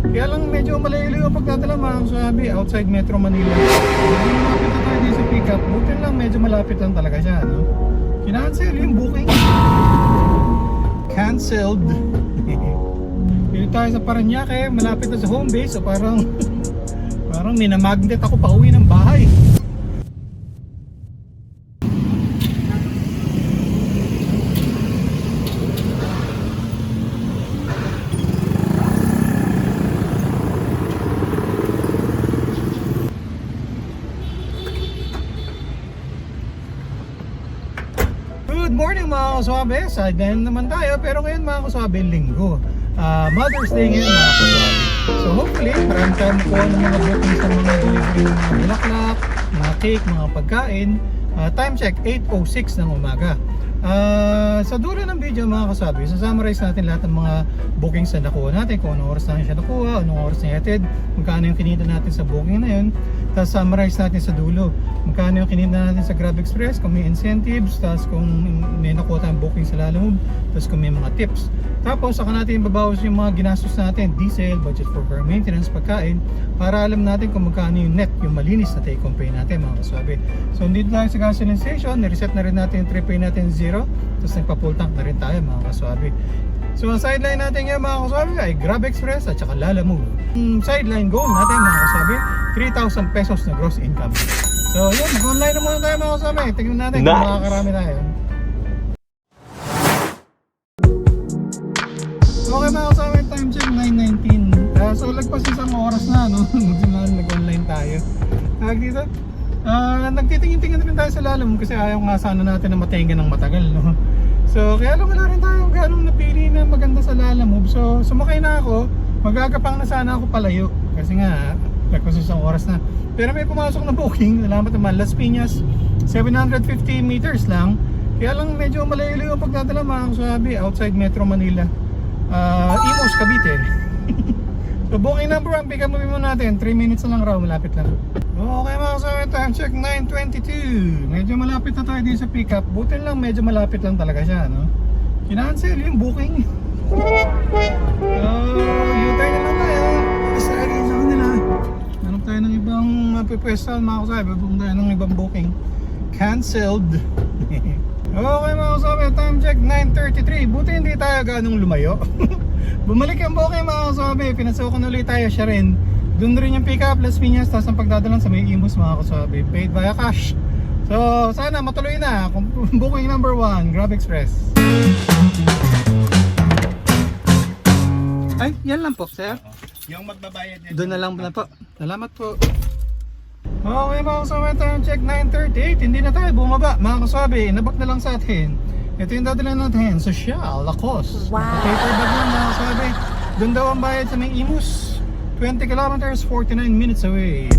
Kaya lang medyo malayo yung pagdadala mga kasabi, outside Metro Manila. Hindi malapit na tayo dito sa pick-up. Buti lang, medyo malapit lang talaga siya, no? Kinancel yung booking. Cancelled. Pili tayo sa Parañaque, malapit na sa home base. So parang minamagnet ako pa uwi ng bahay. Good morning mga kaswabe, sideline naman tayo pero ngayon mga kaswabe, linggo, Mother's Day ngayon mga kaswabe. So hopefully marami tayong makuha ng mga bookings sa mga delivery ng mga bulaklak, mga cake, mga pagkain. Time check 8:06 ng umaga. Sa dulo ng video mga kaswabe, summarize natin lahat ng mga bookings na nakuha natin, kung anong oras natin siya nakuha, anong oras niya hatid, magkano yung kinita natin sa booking na yun. Tapos summarize natin sa dulo, magkano yung kinita natin sa Grab Express, kung may incentives, tapos kung may nakuha tayong booking sa Lalamove, tapos kung may mga tips. Tapos saka natin babawas yung mga ginastos natin, diesel, budget for car maintenance, pagkain, para alam natin kung magkano yung net, yung malinis na take home pay natin mga kaswabe. So dito tayo sa gasoline station, nireset na rin natin yung trip pay natin 0, tapos nagpa-full tank na rin tayo mga kaswabe. So ang sideline natin ngayon mga kaswabe ay Grab Express at saka Lalamove. Sideline goal natin mga kaswabe, 3,000 pesos na gross income. So yun, mag-online na muna tayo mga kaswabe. Tingnan natin kung makakarami tayo. Okay mga kaswabe, time check 9:19. So lagpas isang oras na, no? Nag-online tayo. Dito, nagtitingin-tingin rin tayo sa Lalamove kasi ayaw nga sana natin na matenga ng matagal, no? So kaya lang wala rin tayong ganong napili na maganda sa Lalamove. So sumakay na ako, magagapang na sana ako palayo kasi nga lagpas isang oras na. Pero may pumasok na booking, salamat naman, Las Piñas, 750 meters lang. Kaya lang medyo malayo yung pagdadala mga kasabi, outside Metro Manila, Imus, Cavite. So booking number 1, pick up mo natin, 3 minutes na lang raw, malapit lang. Okay mga kasabi, time check 9:22. Medyo malapit na tayo din sa pick up. Buti lang, medyo malapit lang talaga siya, no? Kinancel yung booking. U-turn na lang tayo. Sorry sa kanila. Hanap tayo ng ibang mapipwestahan mga kasabi. Bukong tayo ng ibang booking. Cancelled. Okay mga kasabi, time check 9:33. Buti hindi tayo ganong lumayo. Bumalik ang booking mga kasabi. Pinasukan ulit tayo siya rin. Doon rin yung pick up, Las Piñas, tapos ang pagdadalan sa may Imus mga kasabi. Paid via cash. So sana matuloy na. Booking number 1, Grab Express. Ay, yan lang po, sir. Yung magbabayad yan. Doon na lang na po. Salamat po. Okay mga kasabi, time check 9:38. Hindi na tayo bumaba mga kasabi. Nabak na lang sa atin. Ito yung dadalhin natin, Social Lacoste. Wow. Paper bag lang mga kasabi. Doon daw ang bayad sa may Imus. 20 kilometers, 49 minutes away.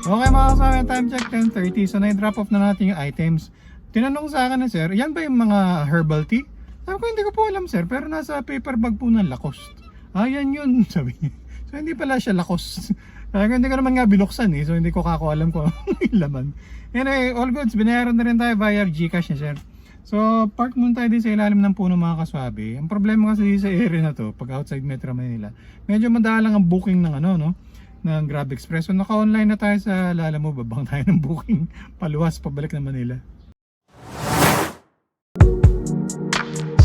Okay mga kasama, time check 10:30. So na-drop off na natin yung items. Tinanong sa akin na sir, yan ba yung mga herbal tea? Sabi ko, hindi ko po alam sir, pero nasa paper bag po ng Lacoste. Yan yun, sabi niya. So hindi pala siya Lacoste. Sabi ko, hindi ko naman nga binuksan so hindi ko alam kung ano yung laman. Anyway, all goods, binayaran na rin tayo via Gcash niya sir. So park muna tayo din sa ilalim ng puno mga kaswabe. Ang problema kasi sa area na to, pag outside Metro Manila, medyo madalang ang booking ng ng Grab Express. So naka-online na tayo sa Lalamove, babang tayo ng booking paluwas pabalik ng Manila.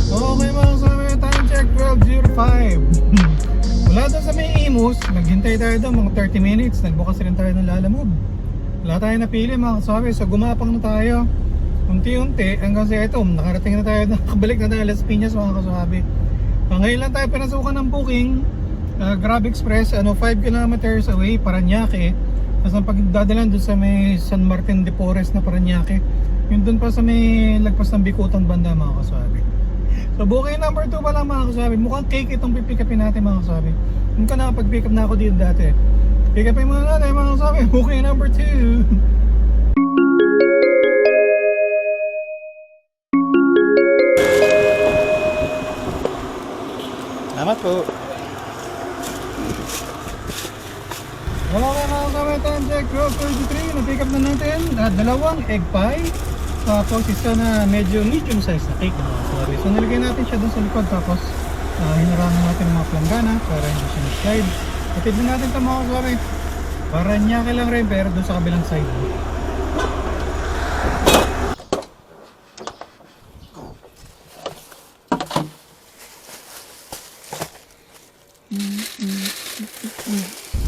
Okay mga kaswabe, time check 12:05. Wala doon sa may Imus, naghintay tayo doon mga 30 minutes, nagbukas rin tayo ng Lalamove. Wala tayo napili mga kasabi, so gumapang na tayo unti-unti hanggang sa ito, nakarating na tayo, nakabalik na tayo Las Piñas mga kasabi. Ngayon lang tayo pinasukan ng booking, Grab Express, 5 kilometers away, Parañaque. Tapos ang pagdadalan doon sa may San Martin de Porres na Parañaque, yun doon pa sa may lagpas ng Bicutang banda mga kasabi. So booking number 2 pa lang mga kasabi, mukhang cake itong pipick-upin natin mga kasabi. Hindi ko nakapag-pick up na ako dito dati. Pick upin muna natin mga kasabi, booking number 2. Salamat po. Okay mga kasabi, time check 12:33. Na-pick up na natin then dalawang egg pie. Tapos isa na medyo medium size na cake mga kaswabe. So nilagay natin siya dun sa likod. Tapos hinarangan natin ng mga planggana para hindi siya mag-slide. Atid din natin ito mga kaswabe. Paranaque lang rin pero dun sa kabilang side.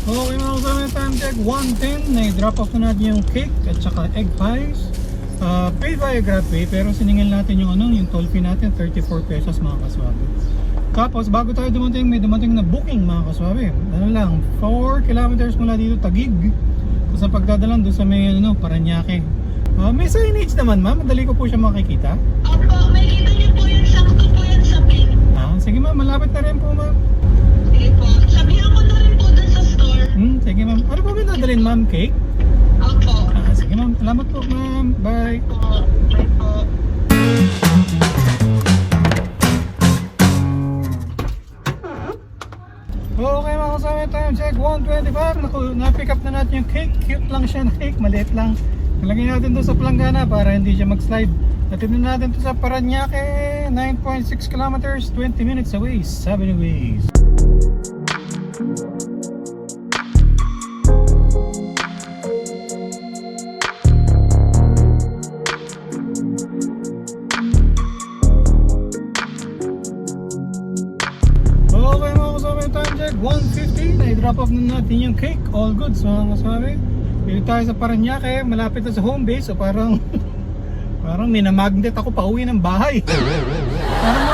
Okay mga kasama, time check 1:10. Na-drop off na natin yung cake at saka egg pies. Paid via GrabPay pero siningil natin yung yung toll fee natin, 34 pesos mga kaswabe. Tapos bago tayo dumating, may dumating na booking mga kaswabe. Ano lang, 4 kilometers mula dito, Taguig. Tapos ang pagdadalan doon sa may Paranaque. May signage naman ma'am, madali ko po siya makikita. Opo, may kita niyo po yan, sakto po yan sa pin. Sige ma'am, malapit na rin po ma'am. Sige po, sabihan ko na rin po dun sa store. Sige ma'am, ano po ba dadalhin ma'am, cake? Opo. Sige ma'am, salamat po ma'am, bye. Po, bye po. Okay mga kasama, time check 1:25. Na-pick up na natin yung cake. Cute lang siya na cake, maliit lang. Nalagay natin doon sa planggana para hindi siya mag-slide. Atid natin to sa Paranaque, 9.6 kilometers, 20 minutes away, 7 ways. Okay mga kasama, time check 1:50. Na-drop off na natin yung cake. All good mga kasama. Pili tayo sa Paranaque, malapit na sa home base. So parang minamagnet ako pa uwi ng bahay. Parang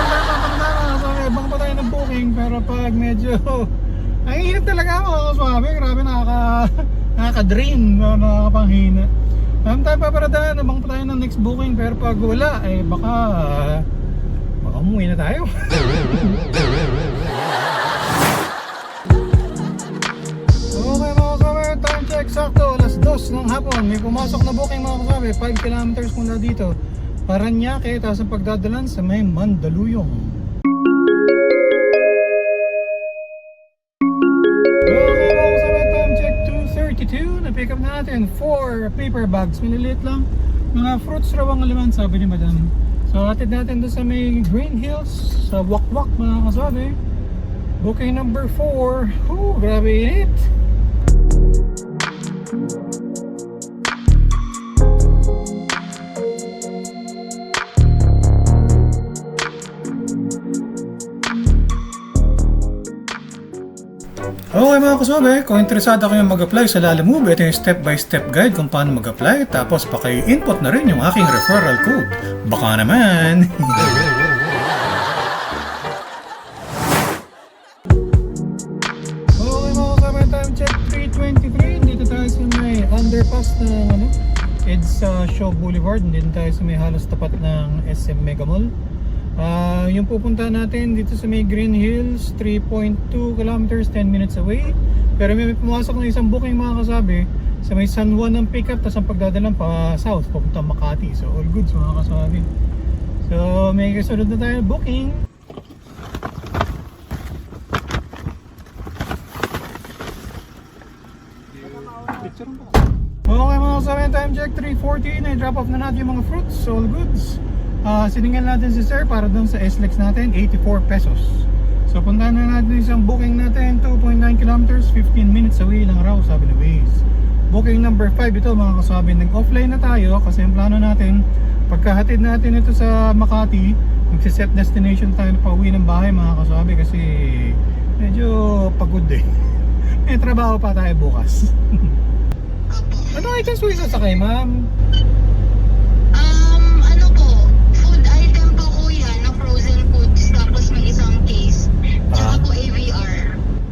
ibang pa tayo ng booking. Pero pag medyo ang init talaga mga kasama. Grabe, nakaka-drain, nakakapanghina. Tayo paparadaan, abang pa tayo ng next booking. Pero pag wala, baka umuwi na tayo. Okay mga kasama, time check sakto, alas 2 ng hapon. May pumasok na booking mga kasama, 5 kilometers mula dito, Paranaque, tapos ang pagdadalan sa may Mandaluyong. Okay mga kasama, time check 2:32. Na-pick up na natin 4 paper bags, maliliit lang. Mga fruits raw ang alaman, sabi ni madam. So atid natin doon sa may Green Hills, sa Wakwak mga kasabi. Booking number 4. Grabe init. Okay mga kasabi, kung interesado kayong mag-apply sa Lalamove, ito yung step-by-step guide kung paano mag-apply. Tapos paki-input na rin yung aking referral code. Baka naman! Okay mga kasabi, time check 3:23. Dito tayo sa may underpass ng EDSA Shaw Boulevard. Dito tayo sa may halos tapat ng SM Mega Mall. Yung pupunta natin dito sa may Green Hills, 3.2 kilometers, 10 minutes away. Pero may pumasok na isang booking mga kasabi sa may San Juan ng pick up, tapos ang pagdadalan pa south, papunta Makati. So all goods mga kasabi. So may kasunod na tayo booking. Okay mga kasabi, time check 3:40. Na-drop off na natin yung mga fruits. So all goods. Siningil natin si sir para dun sa SLEX natin, 84 pesos. So puntahan na natin isang booking natin, 2.9 kilometers, 15 minutes away lang raw, sabi ni Waze. Booking number 5 ito mga kasabi. Nag-offline na tayo kasi ang plano natin, pagkahatid natin ito sa Makati, magsiset destination tayo na pauwi ng bahay mga kasabi kasi medyo pagod eh. May trabaho pa tayo bukas. Ano items po isasakay ma'am?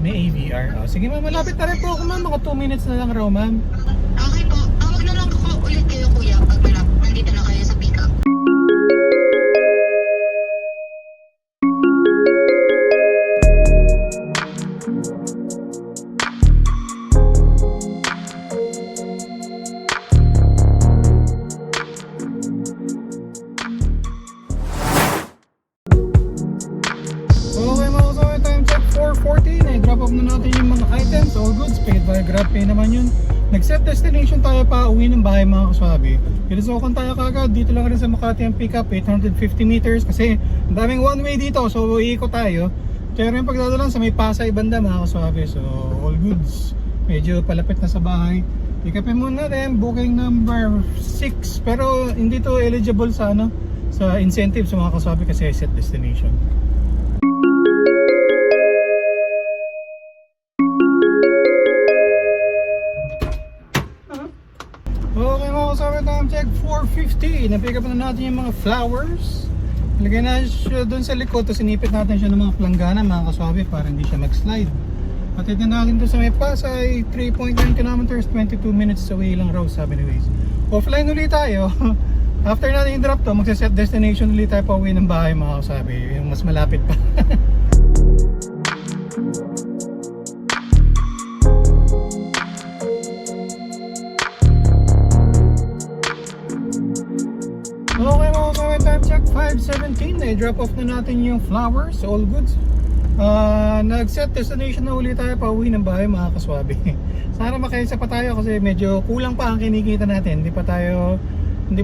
May AVR. Sige ma'am, malapit na rin po ako ma'am. Mga 2 minutes na lang raw ma'am. Okay po. Tawag na lang ako ulit kayo kuya pag nandito na kayo sa pick up. Okay mga kasama, time check 4:40. Na-drop off na natin yung mga items. All goods, paid by GrabPay naman yun. nag-set destination tayo pa uwi ng bahay mga kaswabe. Pinasukan tayo kagad dito lang rin sa Makati ang pick up, 850 meters kasi ang daming one way dito, so iikot tayo. Pero yung pagdadalan sa may Pasay banda mga kaswabe, so all goods. Medyo palapit na sa bahay. Pick-upin muna rin, booking number 6, pero hindi to eligible sa sa incentive sa mga kaswabe kasi set destination. Okay mga kasama, time check 4:50. Na-pick up na natin yung mga flowers. Lagay na siya doon sa likod, tapos sinipit natin siya ng mga planggana mga kaswabe para hindi siya mag-slide. At ito natin doon sa may Pasay, 3.9 kilometers, 22 minutes away lang raw sabi ni Waze. Offline ulit tayo. After natin i-drop to, magsa-set destination ulit tayo pa uwi ng bahay mga kasabi, yung mas malapit pa. Okay mga kasabi, time check 5:17. Na-drop off na natin yung flowers, all goods. Nag-set destination na ulit tayo pa uwi ng bahay mga kaswabe. Sana makaisa pa tayo kasi medyo kulang pa ang kinikita natin. Hindi pa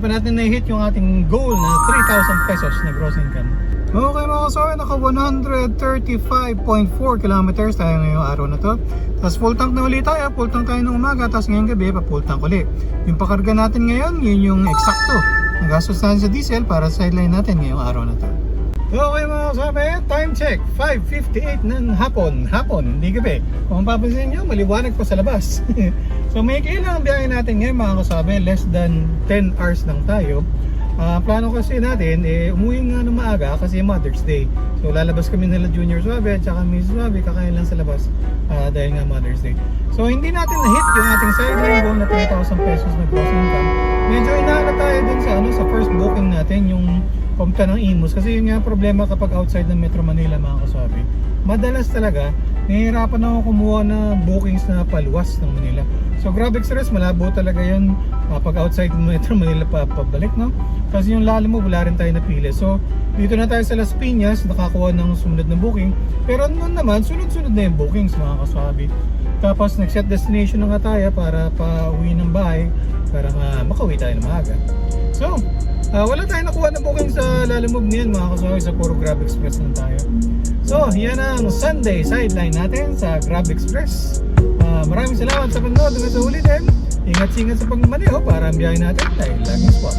natin na-hit yung ating goal na 3,000 pesos na gross income. Okay mga kaswabe, naka 135.4 kilometers tayo ngayong araw na to. Tapos full tank na ulit tayo, full tank tayo ng umaga, tapos ngayong gabi pa full tank ulit. Yung pakarga natin ngayon, yun yung eksakto. Nagastos natin sa diesel para sa sideline natin ngayong araw na to. Okay mga kasabi, time check 5:58 ng hapon, hindi gabi. Kung mapapansin nyo, maliwanag pa sa labas. So may kailangan biyahe natin ngayon mga kasabi, less than 10 hours lang tayo. Plano kasi natin, umuwi nga ng maaga kasi Mother's Day. So lalabas kami nila Junior Suave at saka Miss Suave, kakain lang sa labas dahil nga Mother's Day. So hindi natin na-hit yung ating sideline goal na 3,000 pesos na gross income. Medyo inaanap tayo dun sa first booking natin, yung pumunta ng Imus, kasi yun nga problema kapag outside ng Metro Manila mga kasabi. Madalas talaga, nahihirapan ako kumuha na bookings na paluwas ng Manila. So Grab Express, malabo talaga yun pag outside ng Metro Manila pabalik, no? Kasi yung lalim mo, wala rin tayo napili. So dito na tayo sa Las Piñas, nakakuha ng sumunod na booking. Pero noon naman, sunod-sunod na yung bookings mga kasabi. Tapos nag-set destination na nga tayo para pa-uwi ng bahay, para makauwi tayo ng maaga. So wala tayong nakuha na booking sa Lalamove ngayon mga kasabi, sa puro Grab Express lang tayo. So yan ang Sunday sideline natin sa Grab Express. Maraming salamat sa panonood. Hanggang sa ulitin, ingat-ingat sa pagmamaneho para ang biyahe natin ay laging spot.